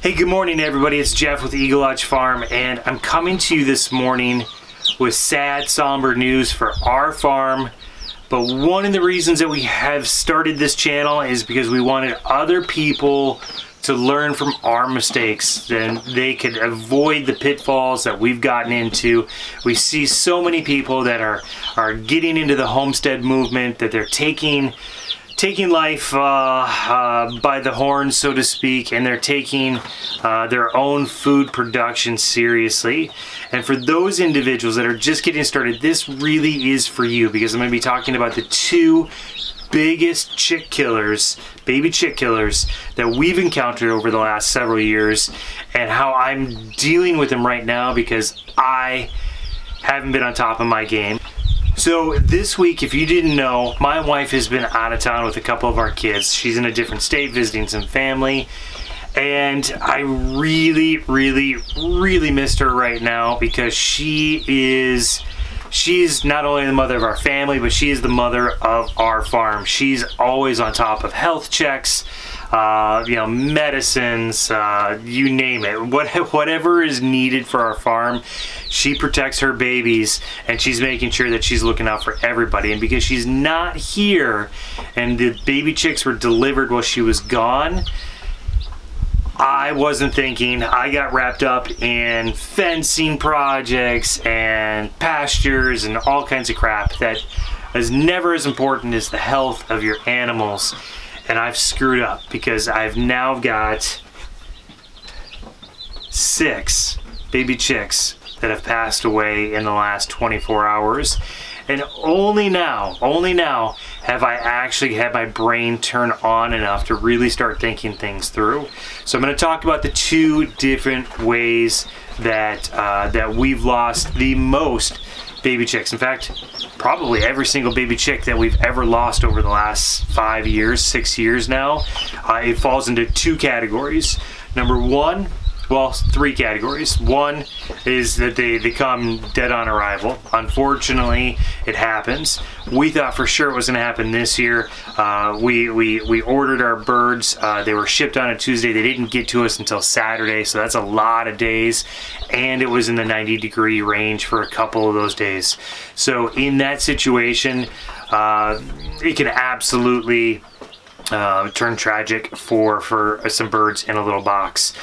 Hey, good morning everybody. It's Jeff with Eagle Lodge Farm, and I'm coming to you this morning with sad, somber news for our farm. But one of the reasons that we have started this channel is because we wanted other people to learn from our mistakes, then they could avoid the pitfalls that we've gotten into. We see so many people that are getting into the homestead movement, that they're taking life by the horns, so to speak, and they're taking their own food production seriously. And for those individuals that are just getting started, this really is for you, because I'm going to be talking about the two biggest chick killers, baby chick killers, that we've encountered over the last several years, and how I'm dealing with them right now because I haven't been on top of my game. So this week, if you didn't know, my wife has been out of town with a couple of our kids. She's in a different state visiting some family, and I really missed her right now, because she's not only the mother of our family, but she is the mother of our farm. She's always on top of health checks, medicines, you name it. Whatever is needed for our farm, she protects her babies, and she's making sure that she's looking out for everybody. And because she's not here, and the baby chicks were delivered while she was gone, I wasn't thinking. I got wrapped up in fencing projects and pastures and all kinds of crap that is never as important as the health of your animals. And I've screwed up, because I've now got 6 baby chicks that have passed away in the last 24 hours. And only now have I actually had my brain turn on enough to really start thinking things through. So I'm going to talk about the two different ways that we've lost the most baby chicks. In fact, probably every single baby chick that we've ever lost over the last 5 years, 6 years now. It falls into 2 categories. Number one, well, 3 categories. One is that they come dead on arrival. Unfortunately, it happens. We thought for sure it was going to happen this year. We ordered our birds. They were shipped on a Tuesday. They didn't get to us until Saturday, so that's a lot of days. And it was in the 90-degree range for a couple of those days. So in that situation, it can absolutely turn tragic for some birds in a little box.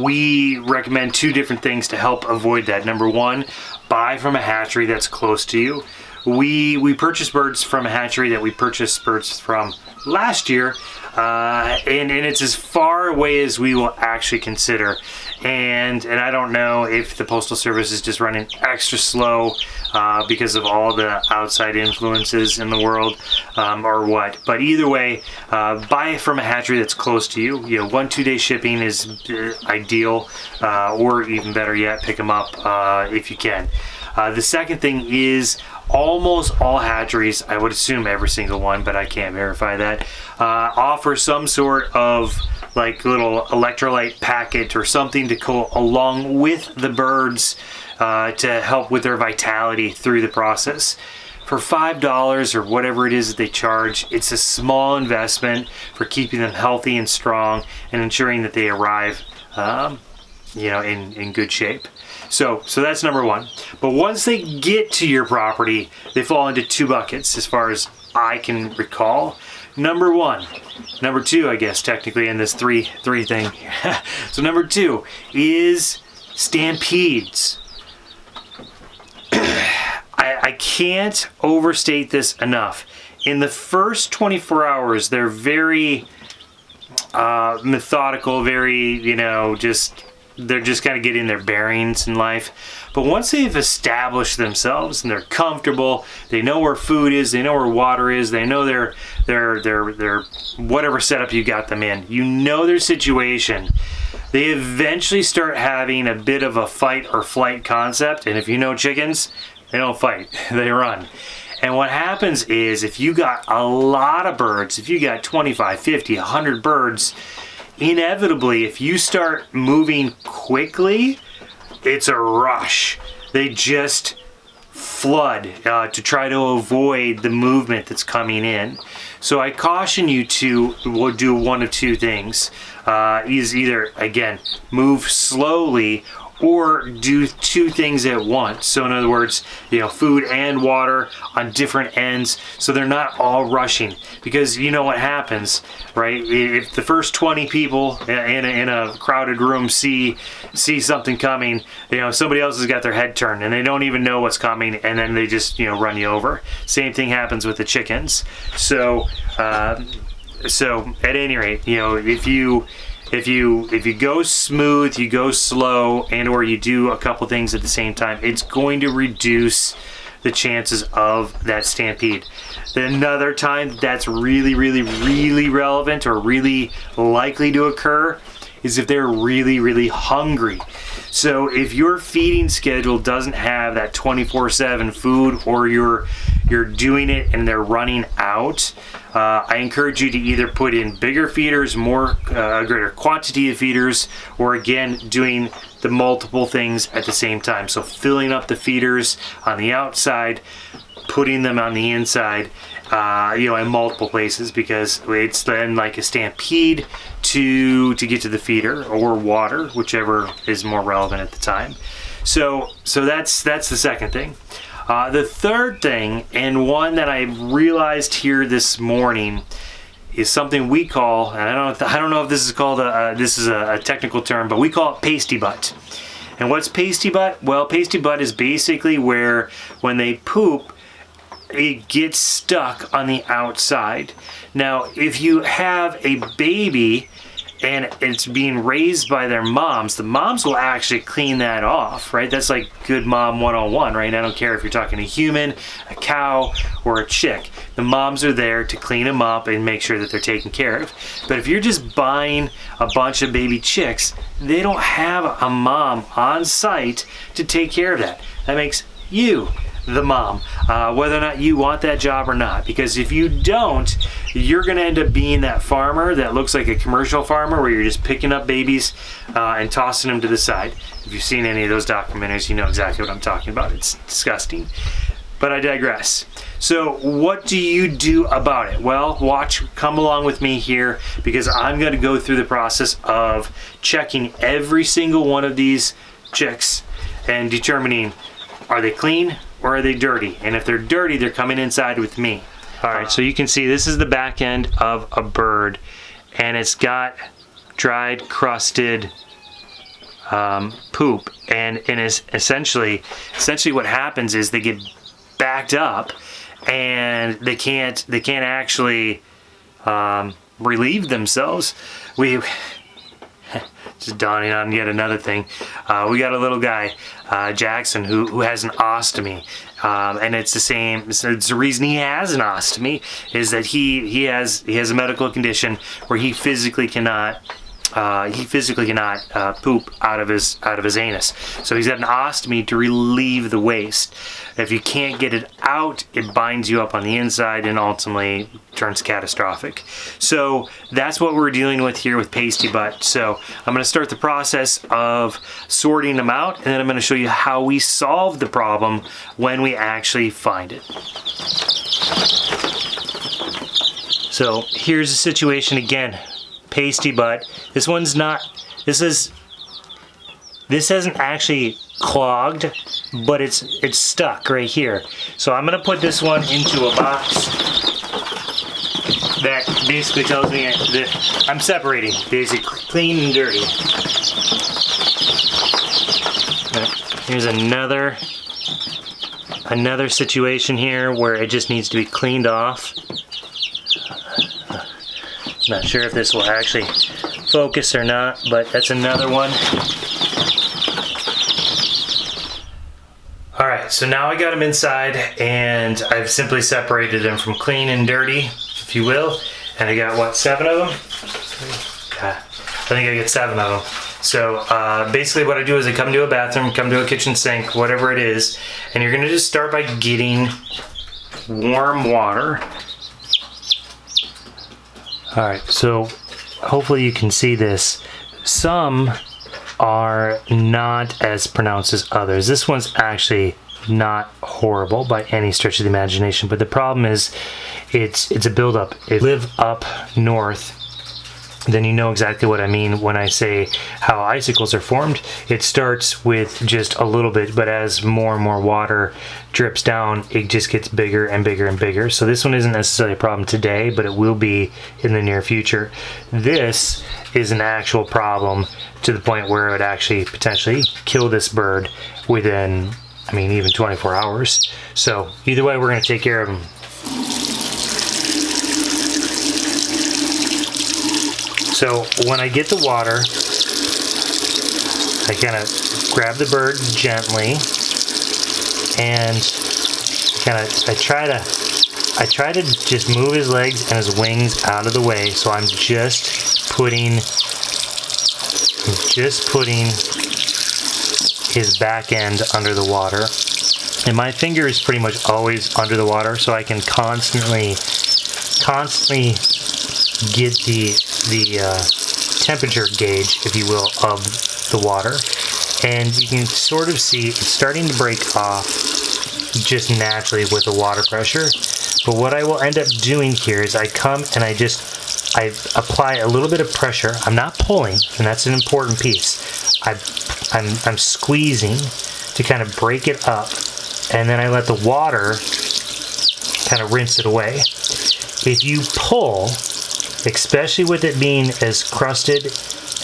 We recommend 2 different things to help avoid that. Number one, buy from a hatchery that's close to you. We purchased birds from a hatchery that we purchased birds from last year, and it's as far away as we will actually consider. And I don't know if the Postal Service is just running extra slow because of all the outside influences in the world, or what. But either way, buy it from a hatchery that's close to you. 1-2 day shipping is ideal, or even better yet, pick them up if you can. The second thing is, almost all hatcheries, I would assume every single one, but I can't verify that, offer some sort of like little electrolyte packet or something to go along with the birds to help with their vitality through the process. For $5 or whatever it is that they charge, it's a small investment for keeping them healthy and strong and ensuring that they arrive in good shape. So that's number one. But once they get to your property, they fall into 2 buckets as far as I can recall. Number 2, I guess, technically, in this three thing. So number 2 is stampedes. I can't overstate this enough. In the first 24 hours, they're very methodical, very, they're just kind of getting their bearings in life. But once they've established themselves and they're comfortable, they know where food is, they know where water is, they know their whatever setup you got them in, you know their situation, they eventually start having a bit of a fight or flight concept. And if you know chickens, they don't fight, they run. And what happens is, if you got a lot of birds, if you got 25, 50, 100 birds, inevitably, if you start moving quickly, it's a rush. They just flood to try to avoid the movement that's coming in. So I caution you to do one of 2 things. is either, again, move slowly or do two things at once. So in other words, food and water on different ends, so they're not all rushing. Because you know what happens, right? If the first 20 people in a crowded room see something coming, somebody else has got their head turned and they don't even know what's coming, and then they just run you over. Same thing happens with the chickens. So at any rate, if you go smooth, you go slow, and or you do a couple things at the same time, it's going to reduce the chances of that stampede. Then another time that's really, really, really relevant or really likely to occur is if they're really, really hungry. So if your feeding schedule doesn't have that 24/7 food, or you're doing it and they're running out, I encourage you to either put in bigger feeders, a greater quantity of feeders, or again, doing the multiple things at the same time. So filling up the feeders on the outside, putting them on the inside, in multiple places, because it's then like a stampede to get to the feeder or water, whichever is more relevant at the time. So that's the second thing. The third thing, and one that I realized here this morning, is something we call, and I don't know if this is called this is a technical term, but we call it pasty butt. And what's pasty butt? Well, pasty butt is basically where when they poop, it gets stuck on the outside. Now, if you have a baby and it's being raised by their moms, the moms will actually clean that off, right? That's like good mom 101, right? I don't care if you're talking a human, a cow, or a chick. The moms are there to clean them up and make sure that they're taken care of. But if you're just buying a bunch of baby chicks, they don't have a mom on site to take care of that. That makes you the mom, whether or not you want that job or not. Because if you don't, you're going to end up being that farmer that looks like a commercial farmer, where you're just picking up babies and tossing them to the side. If you've seen any of those documentaries, you know exactly what I'm talking about. It's disgusting. But I digress. So what do you do about it? Well, come along with me here, because I'm going to go through the process of checking every single one of these chicks and determining, are they clean or are they dirty? And if they're dirty, they're coming inside with me. All right, so you can see this is the back end of a bird, and it's got dried, crusted poop, and is essentially what happens is they get backed up, and they can't actually relieve themselves. Just dawning on yet another thing. We got a little guy, Jackson, who has an ostomy, and it's the same. It's the reason he has an ostomy is that he has a medical condition where he physically cannot poop out of his anus. So he's got an ostomy to relieve the waste. If you can't get it out, it binds you up on the inside and ultimately turns catastrophic. So that's what we're dealing with here with pasty butt. So I'm going to start the process of sorting them out, and then I'm going to show you how we solve the problem when we actually find it. So here's the situation again. Pasty butt. This hasn't actually clogged, but it's stuck right here. So I'm gonna put this one into a box that basically tells me that I'm separating, basically clean and dirty. Here's another situation here where it just needs to be cleaned off. Not sure if this will actually focus or not, but that's another one. All right, so now I got them inside, and I've simply separated them from clean and dirty, if you will. And I got, what, 7 of them? I think I got 7 of them. So basically what I do is I come to a bathroom, come to a kitchen sink, whatever it is, and you're gonna just start by getting warm water. All right, so hopefully you can see this. Some are not as pronounced as others. This one's actually not horrible by any stretch of the imagination, but the problem is it's a buildup. It live up north then you know exactly what I mean when I say how icicles are formed. It starts with just a little bit, but as more and more water drips down, it just gets bigger and bigger and bigger. So this one isn't necessarily a problem today, but it will be in the near future. This is an actual problem to the point where it would actually potentially kill this bird within, I mean, even 24 hours. So either way, we're going to take care of them. So when I get the water, I kind of grab the bird gently, and I try to just move his legs and his wings out of the way. So I'm just putting his back end under the water, and my finger is pretty much always under the water, so I can constantly get the temperature gauge, if you will, of the water. And you can sort of see it's starting to break off just naturally with the water pressure. But what I will end up doing here is I come and I apply a little bit of pressure. I'm not pulling, and that's an important piece. I'm squeezing to kind of break it up, and then I let the water kind of rinse it away. If you pull, especially with it being as crusted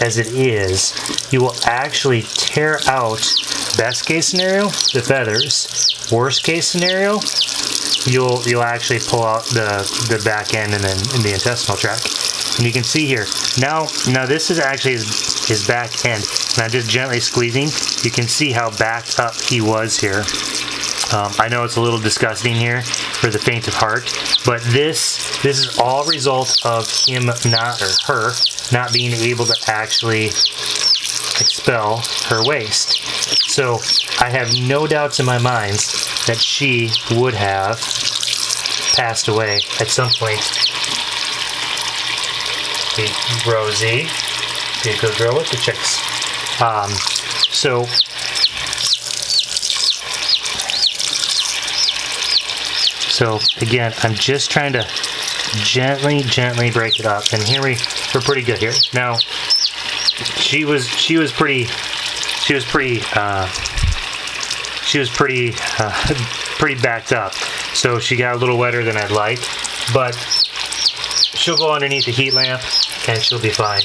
as it is, you will actually tear out, best case scenario, the feathers. Worst case scenario, you'll actually pull out the back end and then in the intestinal tract. And you can see here, now this is actually his back end, and I'm just gently squeezing. You can see how backed up he was here. I know it's a little disgusting here for the faint of heart, but this is all result of him or her not being able to actually expel her waste. So I have no doubts in my mind that she would have passed away at some point. Rosie, be a good girl with the chicks. So again, I'm just trying to gently break it up, and here we're pretty good here. Now, she was pretty backed up, so she got a little wetter than I'd like, but she'll go underneath the heat lamp and she'll be fine.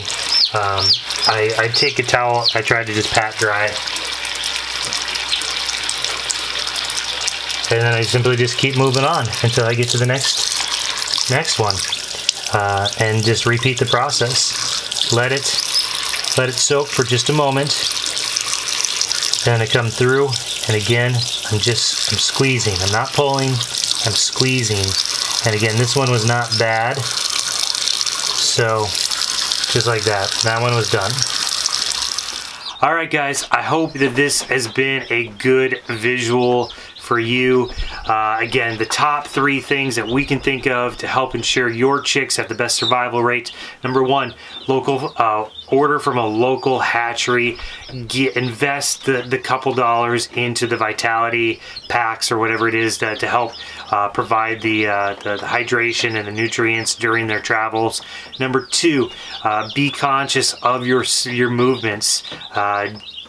I take a towel, I try to just pat dry, and then I simply just keep moving on until I get to the next one, and just repeat the process. Let it soak for just a moment, then I come through, and again I'm squeezing. I'm not pulling, I'm squeezing. And again, this one was not bad, so just like that, that one was done. Alright guys, I hope that this has been a good visual for you. Again, the top 3 things that we can think of to help ensure your chicks have the best survival rate. Number 1, local order from a local hatchery. Invest the couple dollars into the Vitality packs or whatever it is to help provide the hydration and the nutrients during their travels. Number 2, be conscious of your movements.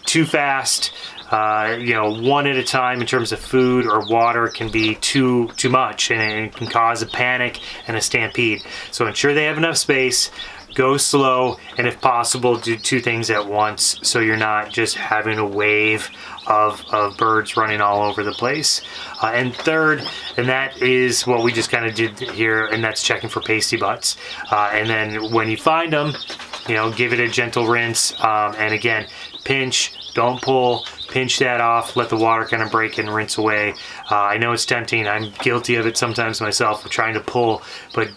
Too fast, one at a time in terms of food or water can be too much, and it can cause a panic and a stampede. So ensure they have enough space, go slow, and if possible, do 2 things at once so you're not just having a wave of birds running all over the place. And third, and that is what we just kind of did here, and that's checking for pasty butts. And then when you find them, give it a gentle rinse, and again, pinch, don't pull, pinch that off, let the water kind of break and rinse away. I know it's tempting. I'm guilty of it sometimes myself, of trying to pull, but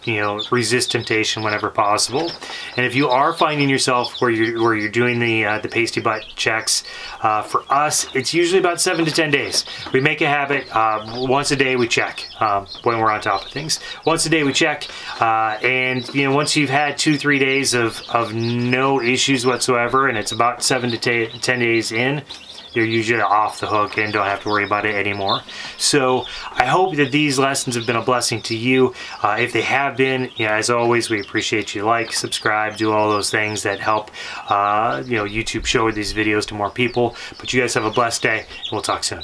resist temptation whenever possible. And if you are finding yourself where you're doing the pasty butt checks, for us it's usually about 7 to 10 days. We make a habit, once a day we check, when we're on top of things. Once a day we check, and once you've had 2-3 days of no issues whatsoever, and it's about 7 to 10 days in, they're usually off the hook and don't have to worry about it anymore. So I hope that these lessons have been a blessing to you. If they have been, as always, we appreciate you. Like, subscribe, do all those things that help YouTube show these videos to more people. But you guys have a blessed day, and we'll talk soon.